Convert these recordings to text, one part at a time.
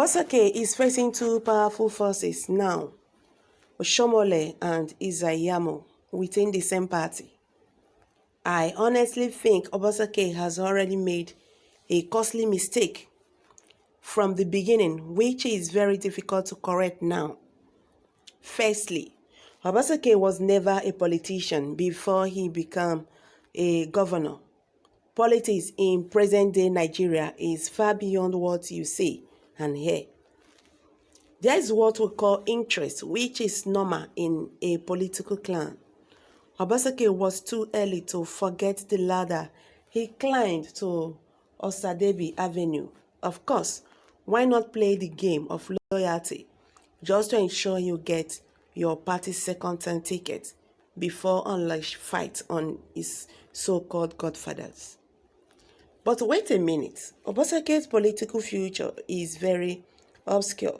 Obaseki is facing two powerful forces now, OSHIMHOLE and Izayamo, within the same party. I honestly think Obaseki has already made a costly mistake from the beginning, which is very difficult to correct now. Firstly, Obaseki was never a politician before he became a governor. Politics in present-day Nigeria is far beyond what you see and hear. There is what we call interest, which is normal in a political clan. Obaseki was too early to forget the ladder he climbed to Osadebe Avenue. Of course, why not play the game of loyalty just to ensure you get your party's second-term ticket before unleash fight on his so-called godfathers? But wait a minute, Obaseki's political future is very obscure.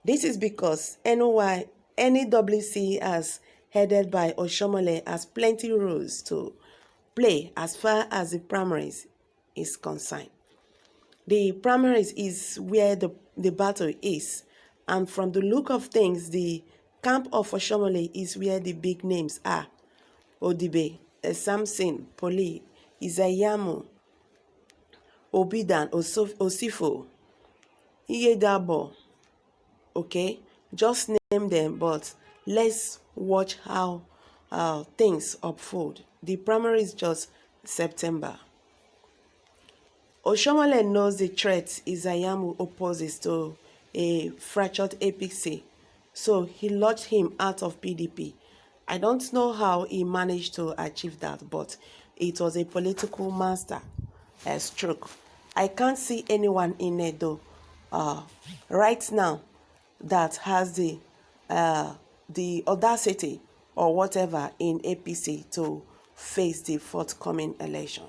This is because NEWC, as headed by OSHIMHOLE, has plenty rules to play as far as the primaries is concerned. The primaries is where the battle is, and from the look of things, the camp of OSHIMHOLE is where the big names are. Odibe, Samson, Poli, Izayamo, Obidan, Osifo, Iyedabo. Okay, just name them, but let's watch how things unfold. The primary is just September. OSHIMHOLE knows the threat Izayamo opposes to a fractured APC, so he lodged him out of PDP. I don't know how he managed to achieve that, but it was a political master stroke. I can't see anyone in Edo right now that has the audacity or whatever in APC to face the forthcoming election.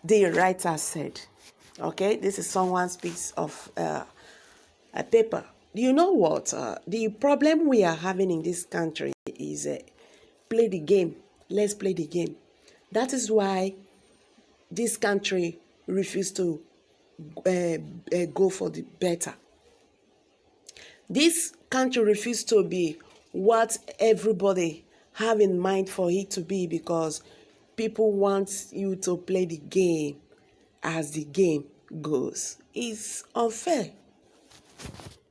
The writer said, okay, this is someone's piece of a paper. You know what? The problem we are having in this country is play the game. Let's play the game. That is why this country refused to go for the better. This country refused to be what everybody have in mind for it to be, because people want you to play the game as the game goes. It's unfair.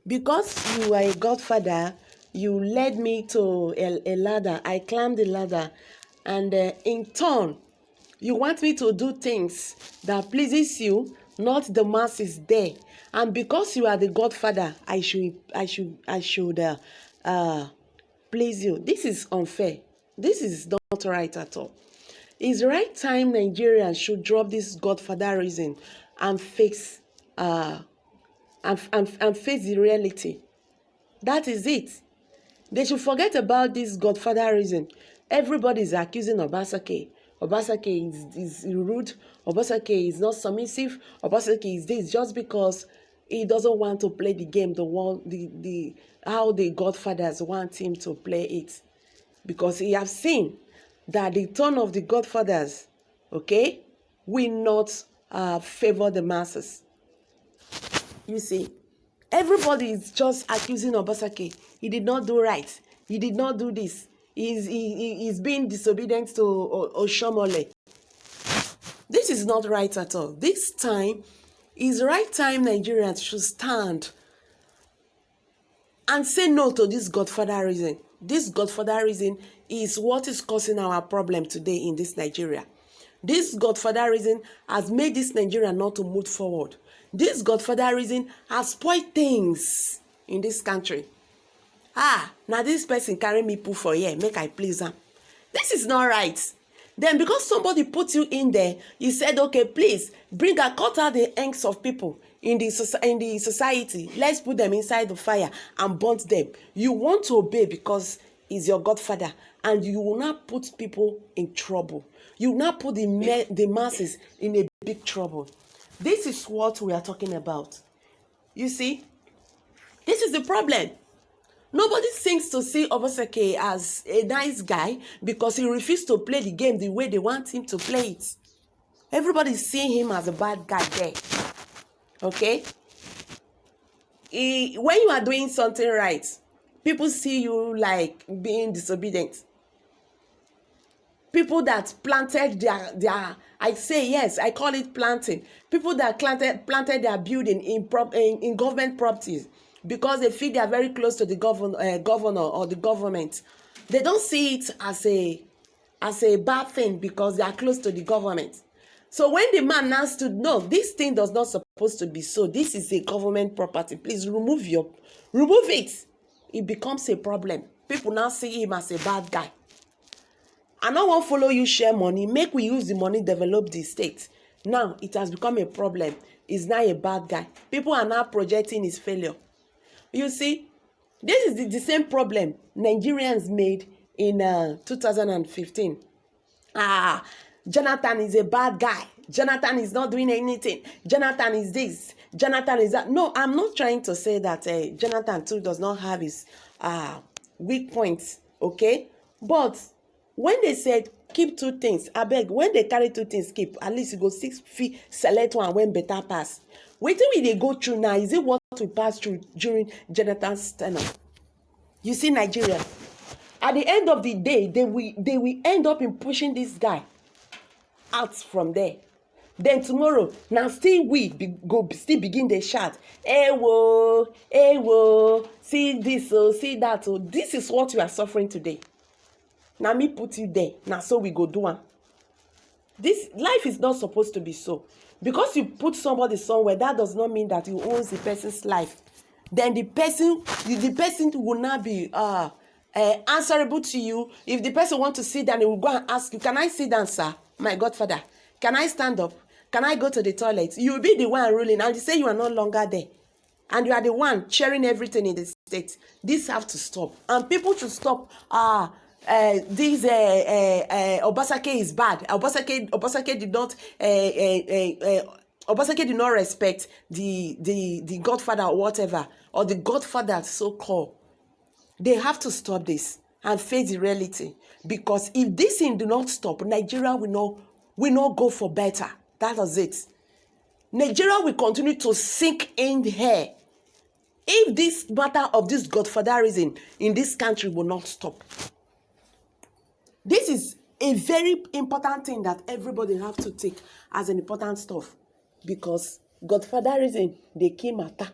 Because you are a godfather, you led me to a ladder. I climbed the ladder, and in turn, you want me to do things that pleases you, not the masses there. And because you are the godfather, I should please you. This is unfair. This is not right at all. It's the right time Nigerians should drop this godfatherism and face and face the reality. That is it. They should forget about this godfatherism. Everybody is accusing Obaseki. Obaseki is rude. Obaseki is not submissive. Obaseki is this just because he doesn't want to play the game how the godfathers want him to play it. Because he has seen that the turn of the godfathers, okay, will not favor the masses. You see, everybody is just accusing Obaseki. He did not do right. He did not do this. He's being disobedient to OSHIMHOLE. This is not right at all. This time is the right time Nigerians should stand and say no to this godfatherism. This godfatherism is what is causing our problem today in this Nigeria. This godfatherism has made this Nigeria not to move forward. This godfatherism has spoiled things in this country. Now this person carry me poo for here, make I please him. This is not right. Then because somebody put you in there, you said, okay, please bring and cut out the angst of people in the society. Let's put them inside the fire and burn them. You want to obey because he's your godfather, and you will not put people in trouble. You will not put the masses in a big trouble. This is what we are talking about. You see, this is the problem. Nobody seems to see Obaseki as a nice guy because he refused to play the game the way they want him to play it. Everybody is seeing him as a bad guy there. Okay? when you are doing something right, people see you like being disobedient. People that planted their I say yes, I call it planting. People that planted their building in government properties because they feel they are very close to the governor or the government. They don't see it as a bad thing because they are close to the government. So when the man now stood, no, this thing does not supposed to be so. This is a government property. Please remove it. It becomes a problem. People now see him as a bad guy. I don't want to follow you share money. Make we use the money, develop the state. Now it has become a problem. He's now a bad guy. People are now projecting his failure. You see, this is the same problem Nigerians made in 2015. Jonathan is a bad guy. Jonathan is not doing anything. Jonathan is this. Jonathan is that. No, I'm not trying to say that Jonathan too does not have his weak points. Okay, but when they said keep two things, I beg, when they carry two things, keep, at least you go 6 feet, select one when better pass. Wait till they go through now. Is it what we pass through during Jonathan's tenure? You see, Nigeria, at the end of the day, they will end up in pushing this guy out from there. Then tomorrow, now still still begin the shout. Hey whoa, see this, see that. This is what we are suffering today. Now me put you there. Now so we go do one. This life is not supposed to be so. Because you put somebody somewhere, that does not mean that you own the person's life. Then the person will not be answerable to you. If the person wants to sit down, he will go and ask you, can I sit down, sir? My godfather. Can I stand up? Can I go to the toilet? You will be the one ruling, and you say you are no longer there. And you are the one sharing everything in the state. This have to stop. And people should stop Obaseki is bad. Obaseki did not Obaseki did not respect the godfather or whatever, or the godfather so-called. They have to stop this and face the reality, because if this thing do not stop, Nigeria will not go for better. That is it. Nigeria will continue to sink in the air if this matter of this godfatherism in this country will not stop. This is a very important thing that everybody have to take as an important stuff, because godfatherism, they kill matter.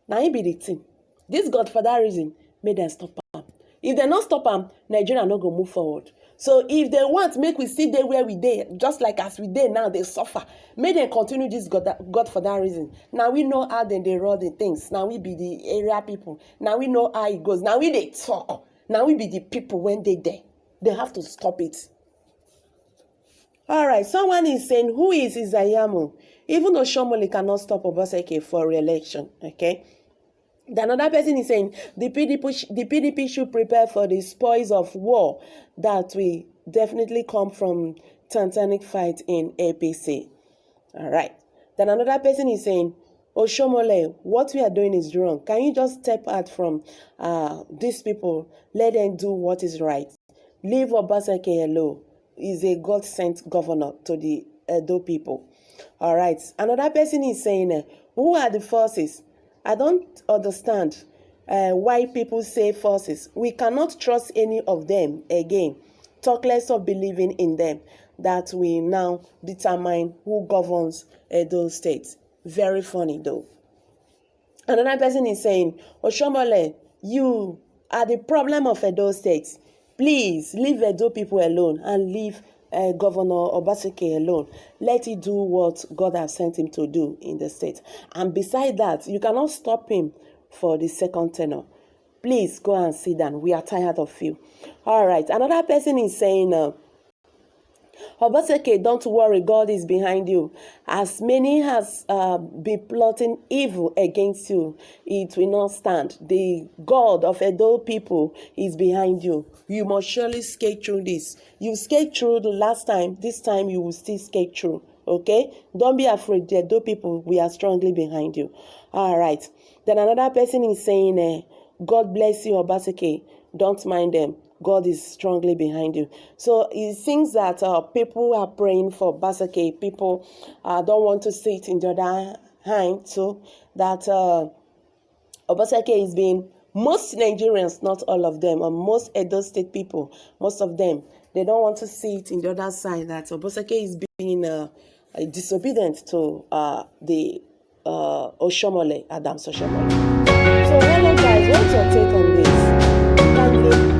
Now it be the thing. This godfatherism made them stop them. If they not stop them, Nigeria not go move forward. So if they want, make we sit there where we dey, just like as we dey now, they suffer. May they continue this godfatherism. Now we know how they run the things. Now we be the area people. Now we know how it goes. Now we they talk. Now we be the people when they there. They have to stop it. All right, someone is saying, who is Izayamu? Even though OSHIMHOLE cannot stop Obaseki for re-election, okay? Then another person is saying, the PDP should prepare for the spoils of war that will definitely come from titanic fight in APC. All right. Then another person is saying, OSHIMHOLE, what we are doing is wrong. Can you just step out from these people? Let them do what is right. Leave Obaseki alone. He's a God-sent governor to the Edo people. All right. Another person is saying, who are the forces? I don't understand why people say forces. We cannot trust any of them again. Talk less of believing in them. That will now determine who governs Edo State. Very funny though. Another person is saying, OSHIMHOLE, you are the problem of Edo State. Please leave Edo people alone and leave Governor Obaseki alone. Let him do what God has sent him to do in the state. And beside that, you cannot stop him for the second tenure. Please go and sit down. We are tired of you. All right. Another person is saying, Obaseki, don't worry, God is behind you. As many has been plotting evil against you, it will not stand. The God of Edo people is behind you. You must surely skate through this. You skate through the last time. This time you will still skate through. Okay? Don't be afraid. The Edo people, we are strongly behind you. All right. Then another person is saying, God bless you, Obaseki. Don't mind them. God is strongly behind you. So it seems that people are praying for Obaseki. People don't want to see it in the other hand, so that Obaseki is being, most Nigerians, not all of them, or most Edo State people, most of them, they don't want to see it in the other side that Obaseki is being disobedient to the OSHIMHOLE, Adam's OSHIMHOLE. So hello guys, what's your take on this? Kindly